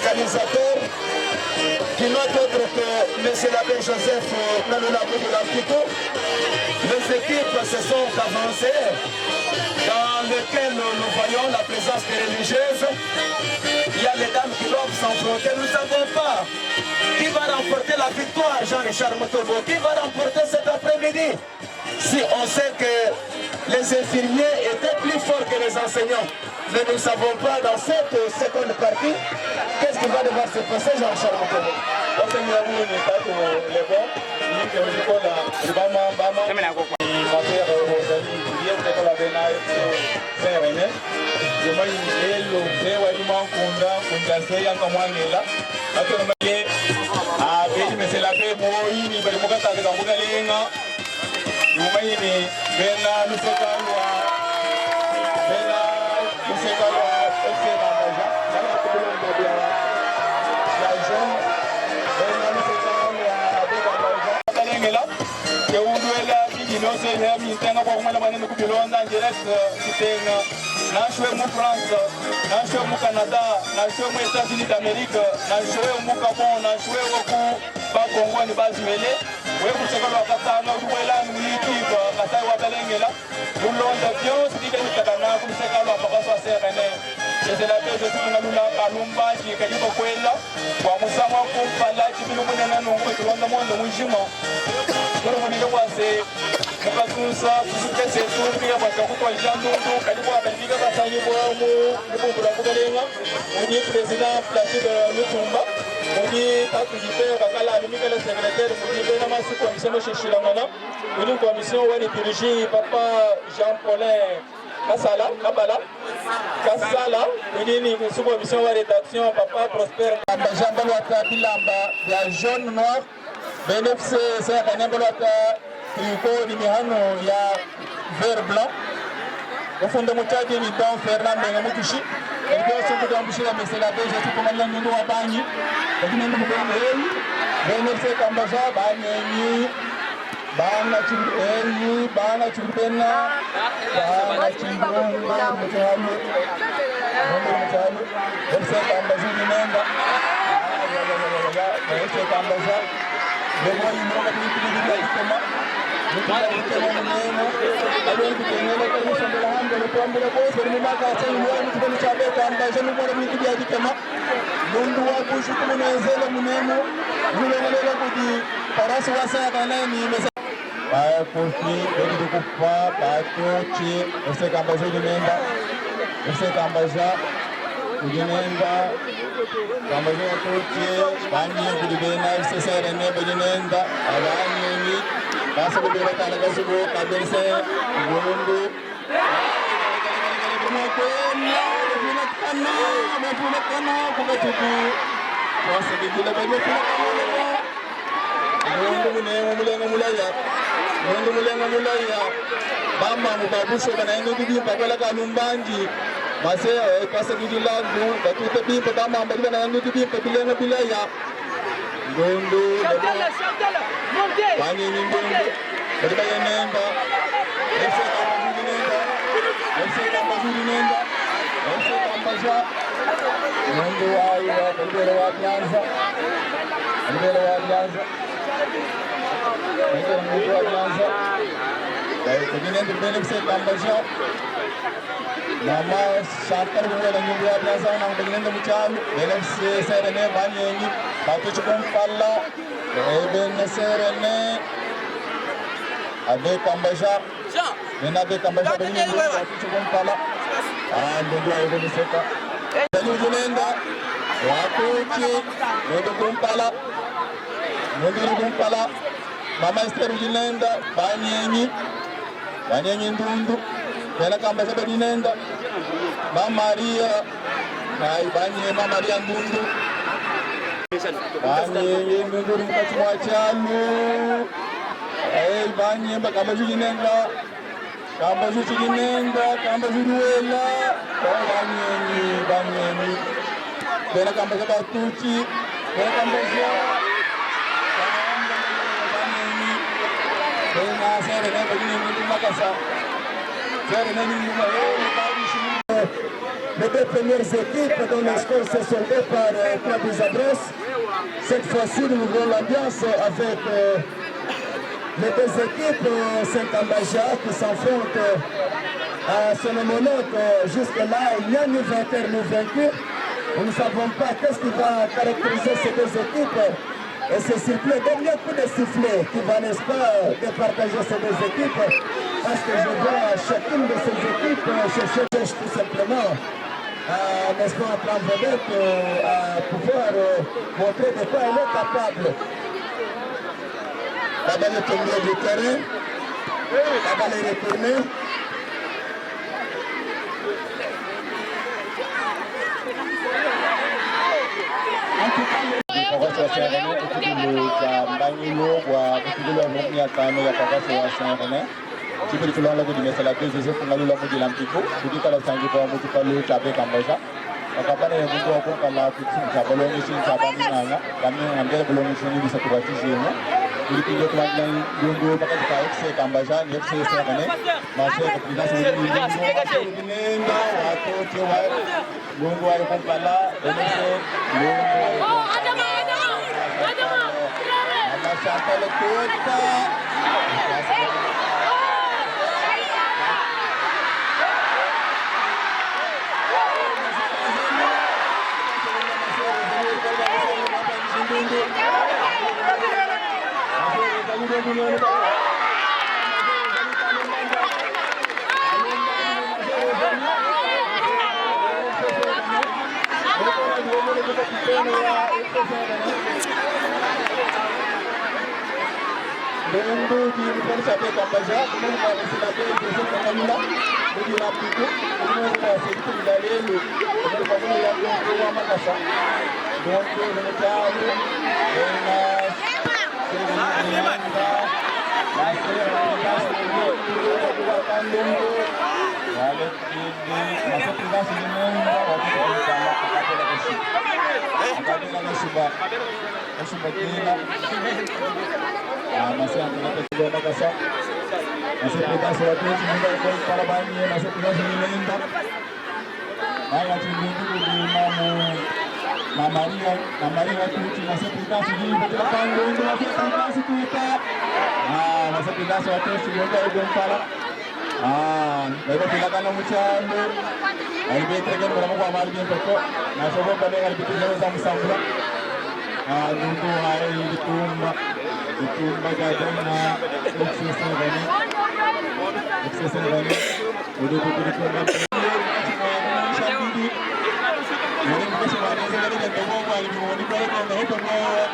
l'organisateur, qui n'est autre que M. l'abbé Joseph Nalolabou de l'Afrique. Les équipes se sont avancées, dans lesquelles nous voyons la présence des religieuses. Il y a les dames qui doivent s'enfronter. Nous ne savons pas qui va remporter la victoire, Jean-Richard Motobo. Qui va remporter cet après-midi? Si on sait que les infirmiers étaient plus forts que les enseignants, mais nous ne savons pas dans cette seconde partie qu'est-ce qui va devoir se passer, Jean-Richard Motobo. Nashwe mu France, nashwe mu Canada, nashwe mu États-Unis d'Amérique, nashwe mu Gabon, nashwe ku Bakongo ni bazimele. We kusekala katanga kuwela mlikiba katai wa belengela. Ulonda vyo sidike nitakana kusekala pakaso serene. C'est la paix de tout le monde à Lumbaji, qui est au Kwela, pour Moussama, pour Palachi, pour le monde, pour le monde, pour le monde, c'est Mukasusa, c'est tout, qui a passé au Kwajando, qui a passé au Kwajando, on dit président Placide Lutumba, on dit Takujipe, Bakala, le secrétaire, on dit Benamasi, commission de Chichilamana, une commission où est dirigée Papa Jean-Paulin. Kasala, Kasala, il sous commission de rédaction, Papa Prosper. Jean-Baloata Bilamba, la jaune noire, BNFC, c'est un Baloata, Tricot, Nimihano, il y a vert blanc. Au fond de mon cas, il y a Fernand Benamoukishi, et puis on s'est embauché la Messelade, je suis comme un nom à Bagni, et puis on BNFC Kambaja, Bagni. Bana Chimeri, Bana Chimpena, Bana Chimbunga, Mutami, Mutami, Versa Kambazi Nenda, Versa Kambaza, the one you know that we can do the Kama, the Kama, I don't think you know that we should have the Pamela Boys, but we might say we want to be Chabet and by some of the Kama, Mundua Pushukum and Zela Munemo, you know, Paraswasa and Para Kofi, Edu Kupa, Patochi, Ose Kambaza Dinenda, Ose Kambaza, Udinenda, Kambaza Tochi, Bani Udibena, Cesar and Nebedinenda, Avani, Casa de Betanagasubo, Kabense, Wundu, Mundu mulenga mulaya bamba mubabusho banaenda kudimba kwala kalumbanji mase pasa kudilangu batute bimba bamba mbali banaenda kudimba bilenga bilaya ndondo bani ndondo bali bayenenda ese kambazuri nenda ese kambaza ndondo ayo balibera wa Nyanza Kemudian BNFC Kambaja, nama Shankar Bunda dan juga biasa nang begini macam BNFC serene banyak ini batu cukup pala, BNFC serene ada Kambaja, ada Kambaja begini batu cukup pala, dua BNFC ka, jadi jenenda, waktu ci, cukup pala. Mama Esther Ujinenda, Banyenyi Ndundu, Bela Kambaza Bedinenda, Mama Maria, Mama Maria Ndundu, Banyenyi Ndundu Mkachwachalu, Banyenyi Kambaza Ujinenda, Kambaza Uruela, Banyenyi, Bela Kambaza Batuchi, Bela Kambaza. Saya dengan begini mungkin makasa. Saya dengan ini Les deux premières équipes dont le score s'est soldé par 3 buts à Brest. Cette fois-ci, nous ouvrons l'ambiance avec les deux équipes, Saint-Ambaja qui s'affrontent à Sonomonoc. Jusque-là, il n'y a ni vainqueur ni vaincu. Nous ne savons pas qu'est-ce qui va caractériser ces deux équipes. Et ce sifflet, dernier coup de sifflet qui va, n'est-ce pas, départager ces deux équipes. Parce que je vois chacune de ces équipes chercher tout simplement, n'est-ce pas, un plan vedette à pouvoir montrer de quoi elle est capable. La balle est tombée du terrain. La balle est retournée. Kawasi wa Saint-René kutugulu cha mbangilo kwa kutugulu wa mumia tano ya kawasi wa Saint-René. Kipili kulonga kudimesa la pezi zefu ngalula mudi la mpiku. Kudika la sangi kwa mutipalu chabe kamboja. Wakapane ya mtu wa kuka la kutunga bolongi shini chabani nanga. Kami ngambele bolongi shini bisa kubatishi yunga. Kudipinyo kulangila yungu paka jika FC kamboja ni FC Saint-René. Mashe kupidasi yungu yungu watote wa Lungu wa yukumpala. Lungu Santa Lekota. Lungu di Universitas Sampai Kamboja, kemudian Universitas Besar Kamila, di Lapiku, Universitas itu di Dalelu, kemudian yang kedua Makassar, Lungu Menjauh, Benas, Serinanda, Masih Buatan Lungu, balik ini masuk tidak Serinanda, waktu itu sama Akademi Nasi, Akademi Nasi Subakina. Masih angkat kedua Makassar. Masih kita suatu sudah para banyak masih kita Serinanda. Ayah cinggu di Maria tu masih kita sini betul panggung masih kita. Masih kita suatu sudah Gonçala. Lalu kita kan macam lebih terkena berapa amal dia pokok. Masuk ke dalam kita sama-sama. Nunggu hari ditumba gadana eksesnya udah ditumba Shabidi ini masih ada sekali dan bawa balik mau dibalik dan itu mau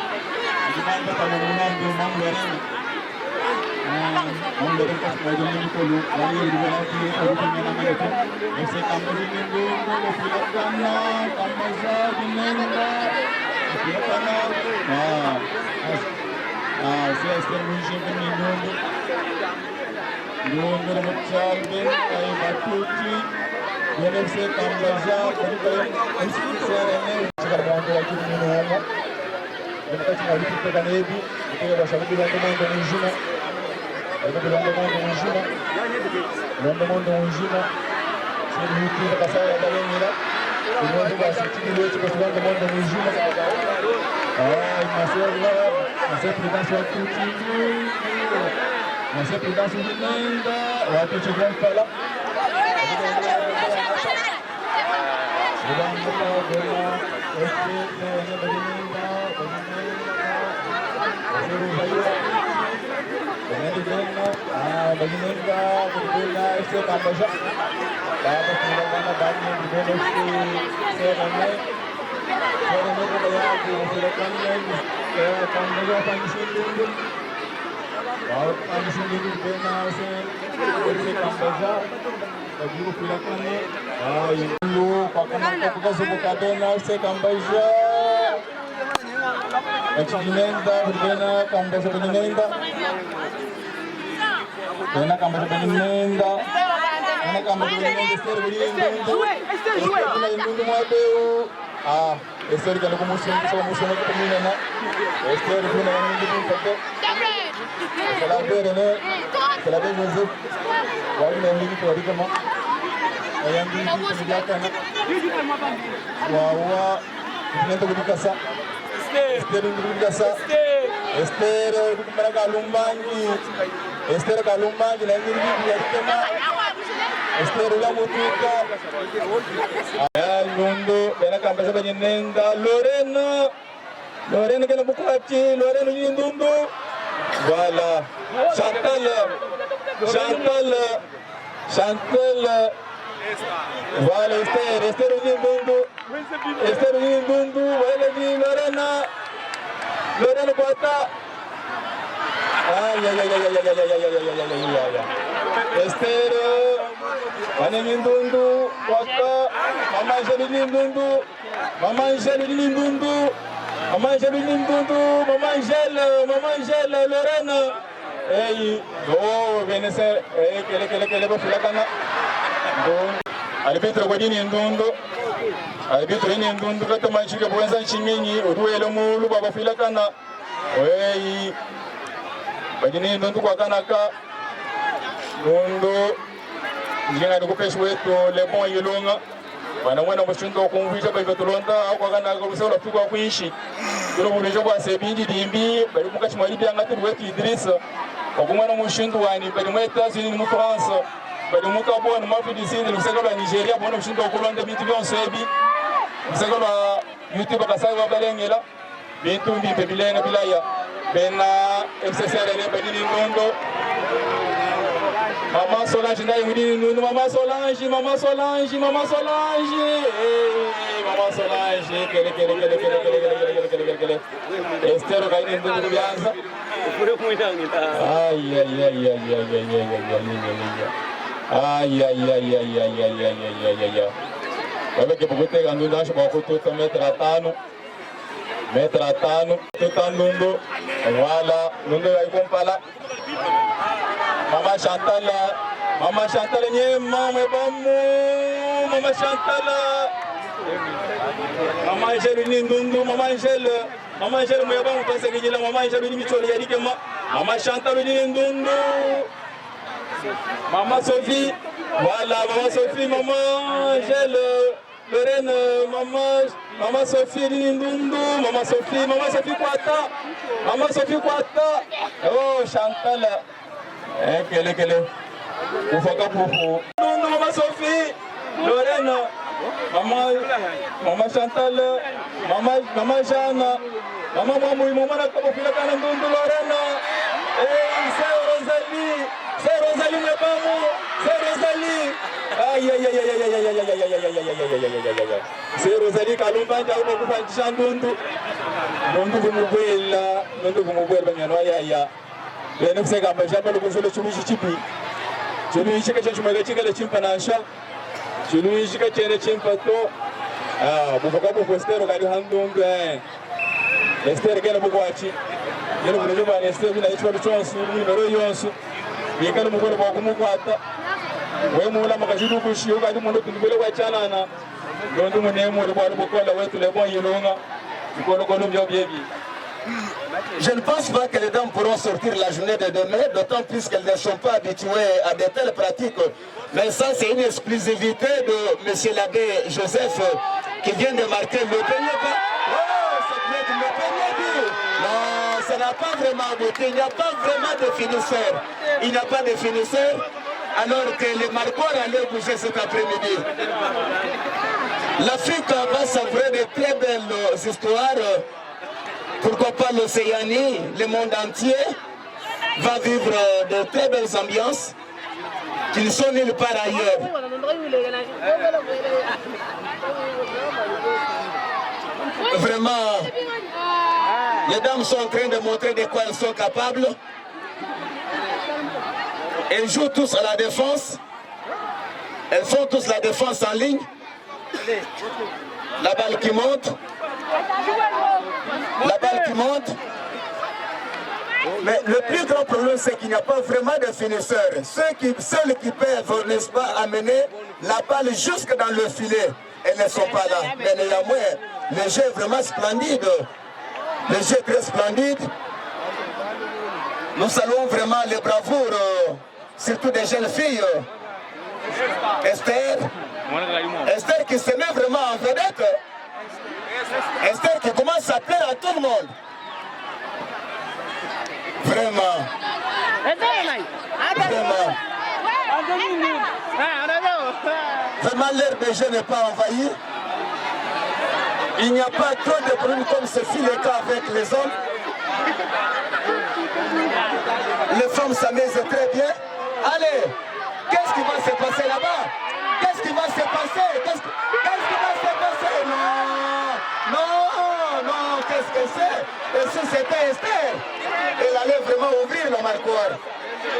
gimana kalau menang mau berani mau berani pas mau jadi dulu lagi di dalam sini ada pemain itu FC Kamboja minggu filakan Kamboja dinenda saya mungkin menunggu macam ay batuti yang saya Kamboja berikan Saint-René sekarang orang lagi menunggu mereka cuma kita kan ini kita bahasa lebih banyak menunjukkan kita bilang menunjukkan saya mungkin kita saya ada yang ini Kemudian juga sedikit dulu cukup sudah kemudian menuju masih kita suatu tinggi masih kita Serinanda waktu cukup pelak sedang kita bola hanya Serinanda Serinanda bola FC Kamboja dapat melakukan banyak di dalam Saint-René ko lagi silakan lagi Kamboja panisindung bawat panisindung Benas FC Kamboja bagi silakan lu pakai subuh Benas FC Kamboja Serinanda berbeda Kamboja Serinanda Benar Kamboja Serinanda Ana Kamboja Serinanda Esther kalau musim itu peminatnya Esther punya yang itu pakai selalu Joseph wali yang ini tuh hari kamu Wawa, Nento Gudikasa, Esther Gudikasa, Esther Kalumbangi, Esther Kalumbangi, Esther Lamutuka, Lundo, Benacambasa Benenda, Lorena, Lorena Ganabukachi, Lorena Yindundu, voilà, Chantal, voilà, Esther Yindundu, voilà, Lorena Bata. Esther, Yindundu, Bata, Mama Yindundu, Mama Yindundu, Mama Angèle, Lorena. Hey, oh, Venese, quelle bafilakana. Arbitro Godini Ndundo, Arbitro Ndundo, Katamachika Buenza Chimini, Uruelo Mulu, Baba Filakana. Hey, Godini Ndundo Kwakanaka, Ndundo, Jina de Copesweto, Le Bon Yelonga, when I went over Shinto Convisa by Betulonda, Wakana, Gosela Tuka Quishi, Urujo Sebindi, Dimbi, but Mukash Maribi and Latin Weki Idris, Okumano Mushinto, and Perimetas in France. But the Mukabo and Mafi Disi, the Second Nigeria, one of Shinto Colon, the Bitibion Sebi, the second YouTube Kasava Belengela, Bintumbi, Pebilena Bilaya, Bena, FCSR, Bedini Mondo, Mama Solange, Mama Solange, Mama Solange, Mama Solange, Mama Solange, Esther Gaiden de Bianza. Ay. Vai que porque tem andando acho que tu tá me tratando, tu tá andando, voilà, não vai comprar. Mama Chantal, nie mama vamos, Mama Chantal, Mama Angèle Ndundu, Mama Angèle moya vamos tá seguindo, Mama Angèle ni micholi yari que Mama Chantal Ndundu. Maman Sophie, voilà, Maman Sophie, Maman Angèle, Lorraine, Maman Sophie Lindundu, Maman Sophie Kwata, oh Chantal, quelle, Oufaka Poufou, Maman Sophie, Lorraine, Maman Chantal, Maman Jeanne, Maman Mamoui, Maman Nakapofila Kanandundu, Lorraine, et c'est Rosalie Mebamo, c'est Rosalie. Aïe. C'est Rosalie Kalumba, Jaouko Fanchandundu. Nondu Gumubuela, Banyanoya. Le Nexega, Majama, le Gozolo Chumichipi. Chulu Chika Chumagachica, le Chimpanacha. Chulu Chika Chimpato. Ah, Bufakabu Postero, Gadihandung, Esther Galabuachi. You know, Esther, I told the chance, you Yekalo mukolo kwa kumukwata we mula makajidu kushiyo kadi mundo tundubele kwa chanana ndondo munemu kwa lukola wetu le bon yelonga ikolo kono byobyebyi. Je ne pense pas que les dames pourront sortir la journée de demain, d'autant plus qu'elles ne sont pas habituées à de telles pratiques. Mais ça, c'est une exclusivité de M. l'abbé Joseph qui vient de marquer le premier pas. Oh, c'est peut-être le premier but. Non, ça n'a pas vraiment abouti. Il n'y a pas vraiment de finisseur. Il n'y a pas de finisseur, alors que les marqueurs allaient bouger cet après-midi. L'Afrique va savourer de très belles histoires. Pourquoi pas l'Océanie, le monde entier va vivre de très belles ambiances qui ne sont nulle part ailleurs. Vraiment, les dames sont en train de montrer de quoi elles sont capables. Elles jouent tous à la défense. Elles font tous la défense en ligne. La balle qui monte. La balle qui monte. Mais le plus grand problème, c'est qu'il n'y a pas vraiment de finisseurs. Ceux qui peuvent, n'est-ce pas, amener la balle jusque dans le filet, elles ne sont pas là. Mais néanmoins, le jeu est vraiment splendide. Le jeu est très splendide. Nous saluons vraiment les bravoures, surtout des jeunes filles. Esther, Esther qui se met vraiment en vedette. Esther qui commence à plaire à tout le monde. Vraiment. Vraiment. Vraiment, l'air des jeux n'est pas envahi. Il n'y a pas trop de problèmes comme ce fut le cas avec les hommes. Les femmes s'amusent très bien. Allez, qu'est-ce qui va se passer là-bas? Qu'est-ce qui va se passer? Qu'est-ce qui va se passer? Non, non, non, qu'est-ce que c'est? Et si c'était Esther, elle allait vraiment ouvrir le marquoir.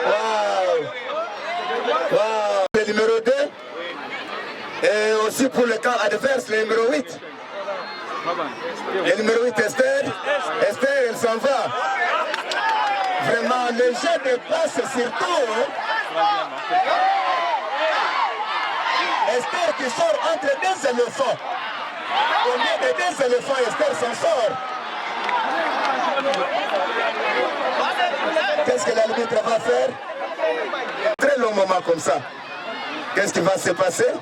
Waouh! Waouh! Le numéro 2, et aussi pour le camp adverse, le numéro 8. Le numéro 8, Esther, elle s'en va. Vraiment, le jeu de passe surtout. Esther qui sort entre deux éléphants. Au milieu de deux éléphants, Esther s'en sort. Qu'est-ce que l'arbitre va faire? Très long moment comme ça. Qu'est-ce qui va se passer?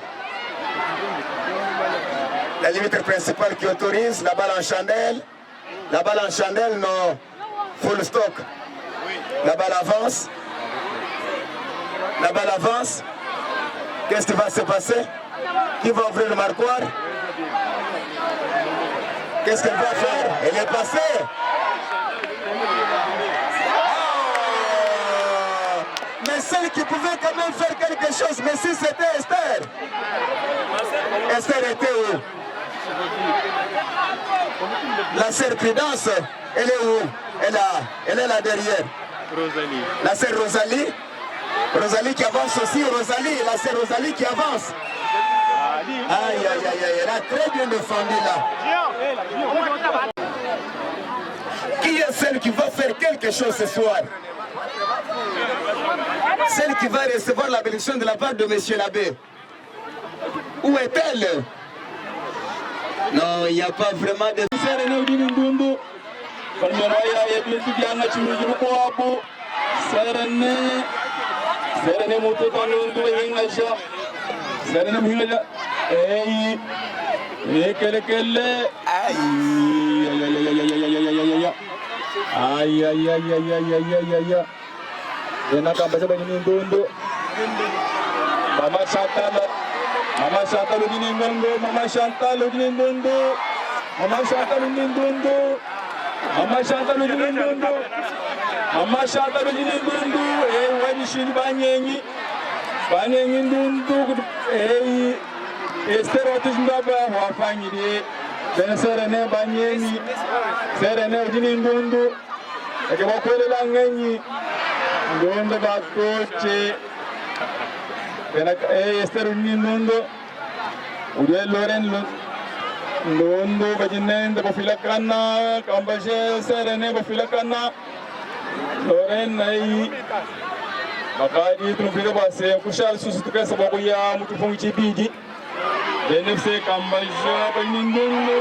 La limite principale qui autorise la balle en chandelle. La balle en chandelle, non. Full stock. La balle avance. La balle avance. Qu'est-ce qui va se passer? Qui va ouvrir le marquoir? Qu'est-ce qu'elle va faire? Elle est passée. Oh! Mais celle qui pouvait quand même faire quelque chose, mais si c'était Esther. Esther était où? La sœur Prudence, elle est où? Elle est là derrière. Rosalie. La sœur Rosalie. Rosalie qui avance aussi. Rosalie, la sœur Rosalie qui avance. Aïe, aïe, aïe, aïe, elle a très bien défendu là. Qui est celle qui va faire quelque chose ce soir? Celle qui va recevoir la bénédiction de la part de monsieur l'abbé. Où est-elle? Non, il n'y a pas vraiment de... Serene moto kanundu hingasha serene hingasha kele ay ena kambasa bani ndundu mama Chantal udini ndundu mama Chantal udini ndundu mama Chantal udini ndundu mama Chantal udini ndundu mama Chantal udini ndundu wani shini banyenyi ndundu Esther otuzindaba wafanyire ben serene banyenyi serene udini ndundu eke bakwelela ngenyi ndundu bakoche ben Esther udini ndundu ude Loren ndundu bajinende bofilakana kambashe serene bofilakana Loren ai makadi tunufika base kushal susu tukesa bakuya mutufungu chibiji benefse kambashe bajinindundu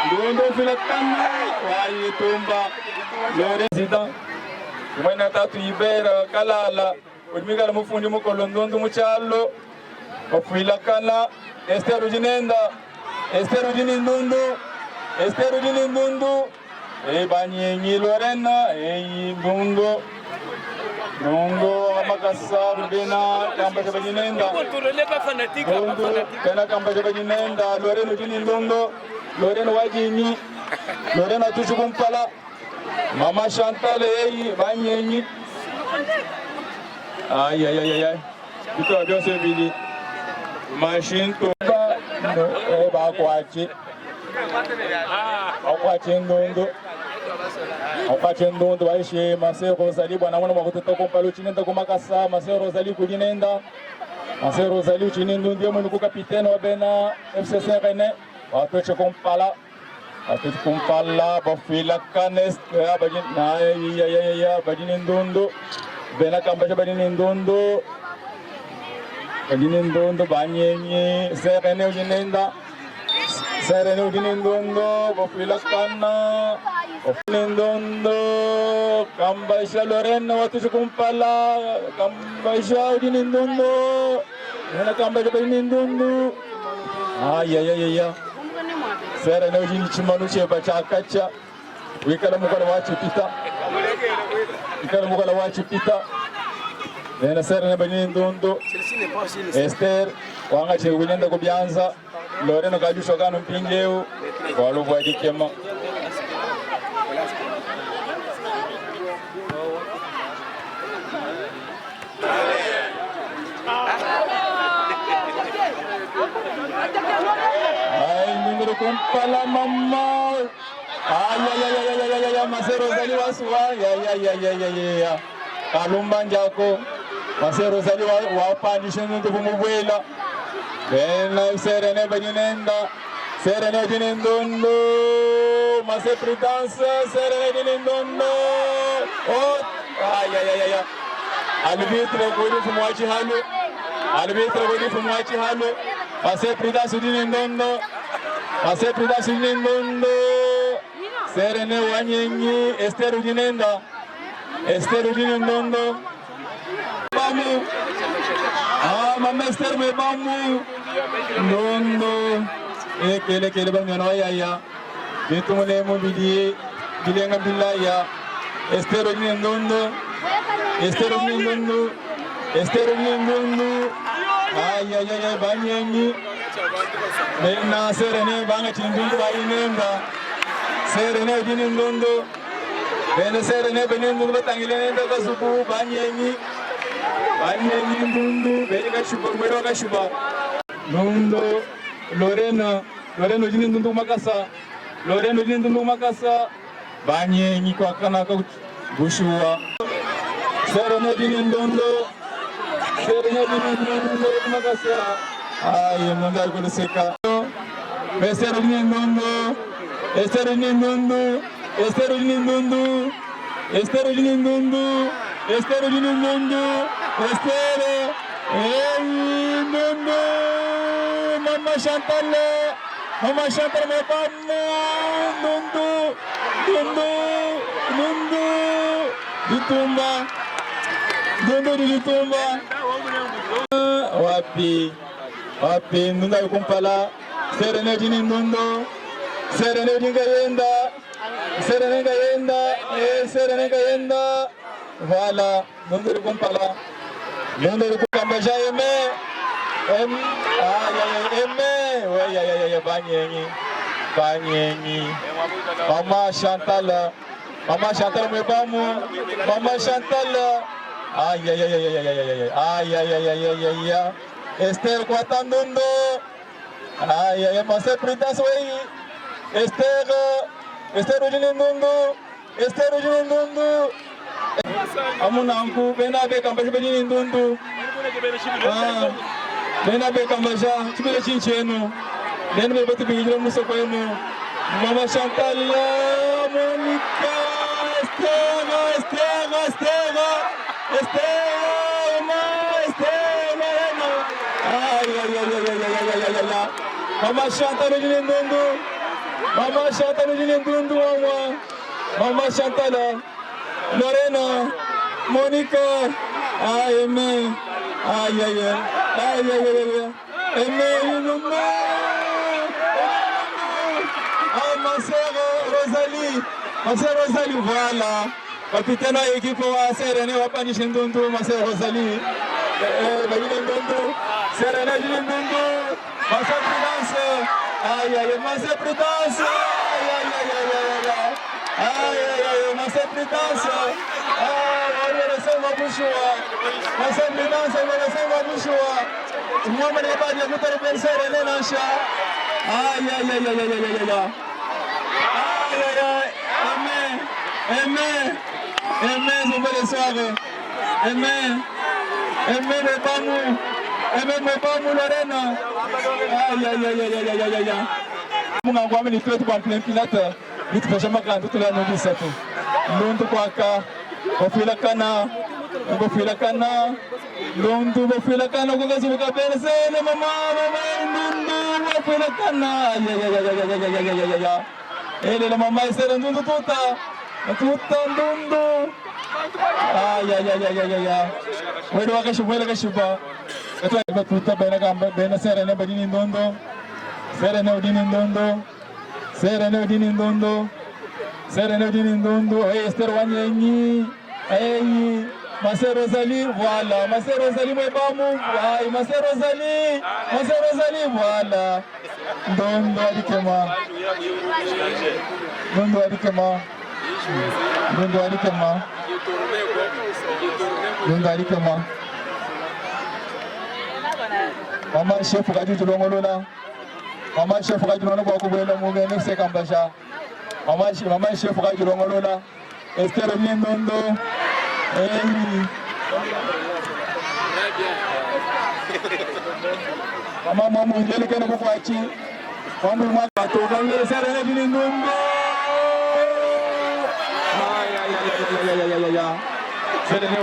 ndundu filakana wayi tumba Loren zida kumena tatu ibera kalala udmigala mufundi mukolo ndundu muchalo bafilakana Esther ujinenda Esther ujinindundu Esther udini ndundu banyenyi Lorena ndundu amakasa bena kambasha bajinenda ndundu bena kambasha bajinenda Lorena udini ndundu Lorena wajinyi Lorena tuchukumpala mama Chantal banyenyi ay bito abyose bili machine to bakwachi Akwache ndundu waishe Maseo Rosalie bwana mwana makutoka kumpalo chinenda kumakasa Maseo Rosalie kujinenda Maseo Rosalie uchini ndundu ndiye mwenu kapiteni wa bena FCC Rene watoche kumpala bafila kanes bajini ndundu bena kambasha bajini ndundu banyenyi Serene ujinenda Serene udini ndundu bafila kana Nindondo Kambasha Lorena watu kumpala Kambasha Nindondo Nana Kambasha Nindondo ya Sera na ujini chimanu cheba chakacha wikala mukala wachipita wikala mukala wachipita Nena sera na bani Nindondo Esther wanga chewinenda kubyanza Lorena kajusho kanu mpingeu walubu adikema kumpala mama ay Masero Zali waswa ya kalumba njako Masero Zali wapandisha ndu kumubwela bena serene baninenda serene dinendondo Mase Prudence serene dinendondo oh ay arbitre godi fumwachi halo arbitre godi fumwachi halo Mase Prudence dinendondo Mase Prudence dinendondo serene wanyenyi Esther dinenda Esther dinendondo bamu mama Esther me bamu ndondo kele banyana ya bitumule mu bidi bilenga bilaya Esther dinendondo Esther dinendondo Esther dinendondo ay banyenyi na serene banga chindundu bainenda serene dinendondo bene serene benendu batangile nenda kasubu banyenyi ndundu bene kashuba mwero kashuba nundo Lorena dinendu makasa Lorena dinendu makasa banyenyi kwa kana gushua serene dinendondo makasa ay munda kuliseka Esther dinendondo Esther dinendondo Esther dinendondo Esther dinendondo Esther dinendondo Esther dinendondo Mama Chantal me pamo Nundu ditumba wapi nunda kumpala serene dinendondo serene gayenda voilà nundu kumpala nundu kukambasha eme ya banyenyi Mama Chantal me bamu Mama Chantal ay Esther kwatandundo ay Mase Prudence wey Esther dinendondo amunanku bena be kambasha dinendondo bena be kambasha tibele chincheno nene be batu bigiro musoko yemo Mama Chantal Monica Mama Chantal dinendondo Mama Chantal Lorena Monica amen Ma sœur Rosalie voilà capitaine de l'équipe wa serene wapanisha ndundu ma sœur Rosalie bagine ndundu serene ndundu ma sœur Prudence ma sœur Prudence ma sœur Prudence ma sœur Prudence mwama ni baadhi ya mtu anapensera nena sha amen zobele soirée amen me bamu Lorena munga ngwame ni twetu kwa mpilata bitu fasha makanda tula no bisatu nundu kwaka bofila kana nundu bofila kana kugazi bukabelesele mama nundu bofila kana Ele la mamma essere ndundu tutta ndundu. Ya. Wedo waka shiba. Kato iba tutta bena gamba bena sere ne badini ndondo. Sere ne udini ndondo. Sere ne udini ndondo. Hey Esther wanyenyi. Hey Masé Rosalie, voilà. Masé Rosalie mwebamou. Ay Masé Rosalie, voilà. Ndondo adikema. Mama chef kaju tulongolola. Mama chef kaju tulongolola kwa kubwela mugene se kambasha. Mama chef kaju tulongolola. Esther Ndondo. Mama mungele kana kukwachi. Mama mwa tokange sare ni Ndondo. Ya. Sere ne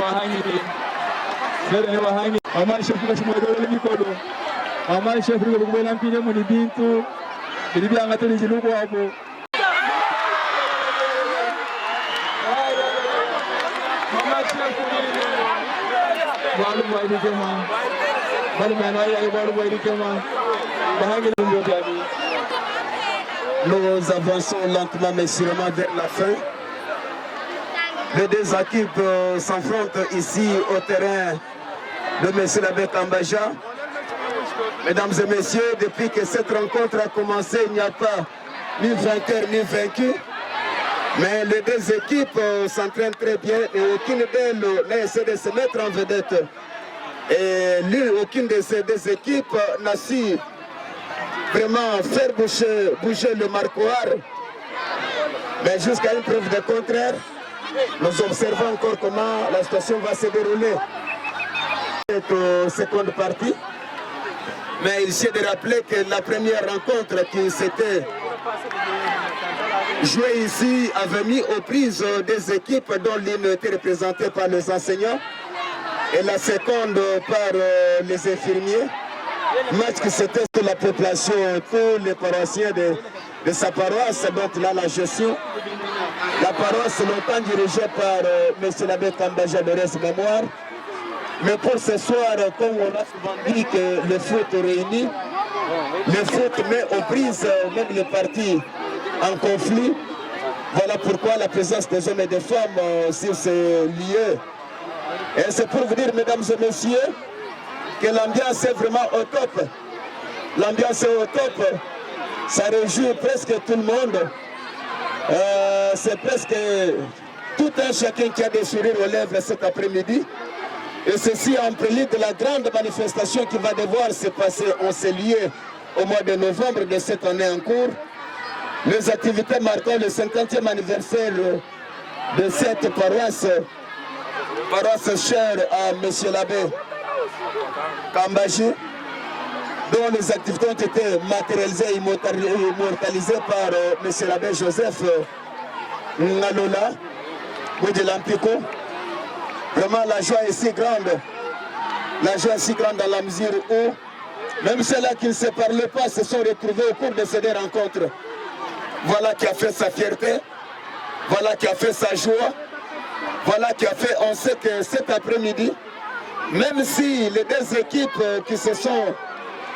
wahangi. Mama chef kaju mwedole mikolo. Mama chef kaju kubwela mpine muni bintu. Bibi angateli jiluko hapo. Nous avançons lentement mais sûrement vers la fin. Les deux équipes s'affrontent ici au terrain de M. l'abbé Kambaja. Mesdames et messieurs, depuis que cette rencontre a commencé, il n'y a pas ni vainqueur ni vaincu. Mais les deux équipes s'entraînent très bien et aucune d'elles n'a essayé de se mettre en vedette. Et aucune de ces deux équipes n'a su vraiment faire bouger le marquoir. Mais jusqu'à une preuve de contraire, nous observons encore comment la situation va se dérouler. Cette seconde partie. Mais il s'est de rappeler que la première rencontre qui s'était jouée ici avait mis aux prises des équipes dont l'une était représentée par les enseignants et la seconde par les infirmiers. Match qui s'était sur la population, tous les paroissiens de sa paroisse dont il a la gestion. La paroisse longtemps dirigée par M. l'abbé Kambaja de Reste Mémoire. Mais pour ce soir, comme on a souvent dit que le foot réunit, le foot met aux prises même les partis en conflit. Voilà pourquoi la présence des hommes et des femmes sur ce lieu. Et c'est pour vous dire, mesdames et messieurs, que l'ambiance est vraiment au top. L'ambiance est au top. Ça réjouit presque tout le monde. C'est presque tout un chacun qui a des sourires aux lèvres cet après-midi. Et ceci en prélude de la grande manifestation qui va devoir se passer en ce lieu au mois de novembre de cette année en cours. Les activités marquant le 50e anniversaire de cette paroisse chère à M. l'abbé Kambaji, dont les activités ont été matérialisées et immortalisées par M. l'abbé Joseph Ngalola, de Lampico. Vraiment, la joie est si grande. La joie est si grande dans la mesure où, même ceux-là qui ne se parlaient pas se sont retrouvés au cours de ces deux rencontres. Voilà qui a fait sa fierté. Voilà qui a fait sa joie. Voilà qui a fait, on sait que cet après-midi, même si les deux équipes qui se sont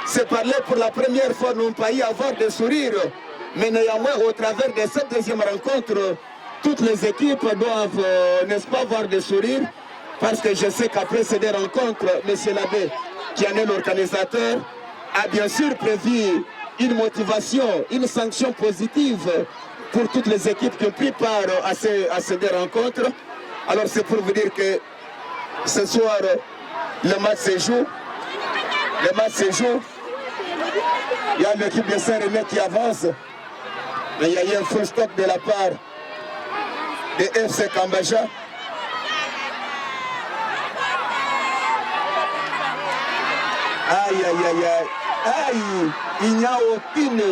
séparées pour la première fois n'ont pas eu à avoir des sourires, mais néanmoins, au travers de cette deuxième rencontre, toutes les équipes doivent, n'est-ce pas, avoir des sourires. Parce que je sais qu'après ces deux rencontres, M. l'abbé, qui en est l'organisateur, a bien sûr prévu une motivation, une sanction positive pour toutes les équipes qui ont pris part à ces deux rencontres. Alors c'est pour vous dire que ce soir, le match se joue. Le match se joue. Il y a l'équipe de Saint-René qui avance. Mais il y a eu un full stop de la part de FC Kambaja. Aïe, aïe, aïe, aïe. Aïe, il n'y a aucune